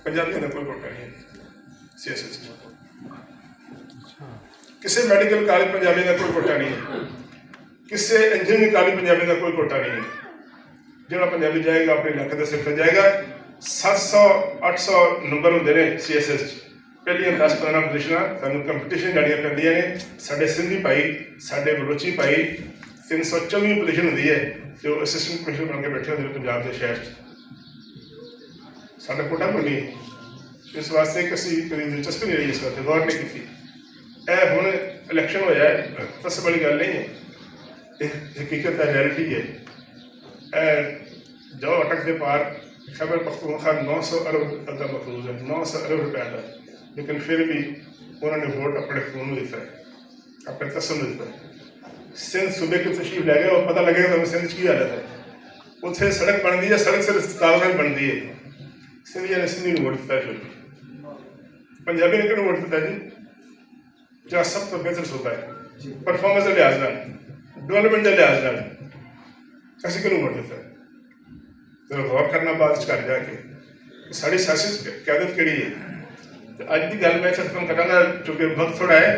ਪੰਜਾਬੀਆਂ ਦਾ ਕੋਈ ਕੋਟਾ ਨਹੀਂ ਸਿਆਸਤ 'ਚ। ਕਿਸੇ ਮੈਡੀਕਲ ਕਾਲਜ ਪੰਜਾਬੀਆਂ ਦਾ ਕੋਈ ਕੋਟਾ ਨਹੀਂ ਹੈ, ਕਿਸੇ ਇੰਜੀਨੀਅਰਿੰਗ ਕਾਲਜ ਪੰਜਾਬੀਆਂ ਦਾ ਕੋਈ ਕੋਟਾ ਨਹੀਂ ਹੈ। ਜਿਹੜਾ ਪੰਜਾਬੀ ਜਾਏਗਾ ਆਪਣੇ ਇਲਾਕੇ ਦੇ ਸਿਰ ਤੇ ਜਾਏਗਾ। 700-800 ਨੰਬਰ ਹੁੰਦੇ ਨੇ CSS 'ਚ, ਪਹਿਲੀਆਂ 10-15 ਪੋਜੀਸ਼ਨਾਂ ਸਾਨੂੰ ਕੰਪੀਟੀਸ਼ਨ ਲੜਨੀਆਂ ਪੈਂਦੀਆਂ ਨੇ। ਸਾਡੇ ਸਿੰਧੀ ਭਾਈ, ਸਾਡੇ ਬਲੋਚੀ ਭਾਈ 324 ਪੋਜੀਸ਼ਨ ਹੁੰਦੀ ਹੈ ਜੋ ਅਸਿਸਟੈਂਟ ਕਮਿਸ਼ਨਰ ਬਣ ਕੇ ਬੈਠੇ ਹੁੰਦੇ ਨੇ ਪੰਜਾਬ ਦੇ ਸ਼ਹਿਰ 'ਚ। ਸਾਡਾ ਕੋਟਾ ਕੋਈ ਨਹੀਂ। ਇਸ ਵਾਸਤੇ ਕਿ ਅਸੀਂ ਕਦੀ ਦਿਲਚਸਪੀ ਨਹੀਂ ਰਹੀ, ਇਸ ਵਾਸਤੇ ਗੌਰ ਨਹੀਂ ਕੀਤੀ। ਇਹ ਹੁਣ ਇਲੈਕਸ਼ਨ ਹੋਇਆ ਹੈ, ਤਸ ਵਾਲੀ ਗੱਲ ਨਹੀਂ ਹੈ, ਇਹ ਹਕੀਕਤ ਹੈ, ਰਿਐਲਿਟੀ है। जो अटक के पार खैबर पख्तूनख्वा 900 अरब का मफरूज है, 900 अरब रुपये का, लेकिन फिर भी उन्होंने वोट अपने खून में दिता है, अपने तसम में दिता है। सिंध सूबे की तशरीफ लै गए और पता लगेगा तो सिंध की हालत है। उत्थे सड़क बन दी है, सड़क सिर्फ तालमेल बनती है। सिंधिया ने सिंधी वोट दिता है, फिर पंजाबी ने किहनूं वोट दिता जी? जो सब तो बेहतर सूबा है परफॉर्मेंस के लिहाज नाल, डेवलपमेंट के लिहाज नाल, ਅਸੀਂ ਕਿਹਨੂੰ ਵੋਟ ਦਿੱਤਾ? ਤੇ ਗੌਰ ਕਰਨਾ ਬਾਅਦ ਚ ਕਰ ਜਾ ਕੇ ਸਾਡੀ ਸਿਆਸਤ ਕਿਆਦਤ ਕਿਹੜੀ ਹੈ। ਤੇ ਅੱਜ ਦੀ ਗੱਲ ਮੈਂ ਖਤਮ ਕਰਾਂਗਾ ਕਿਉਂਕਿ ਵਕਤ ਥੋੜਾ ਹੈ।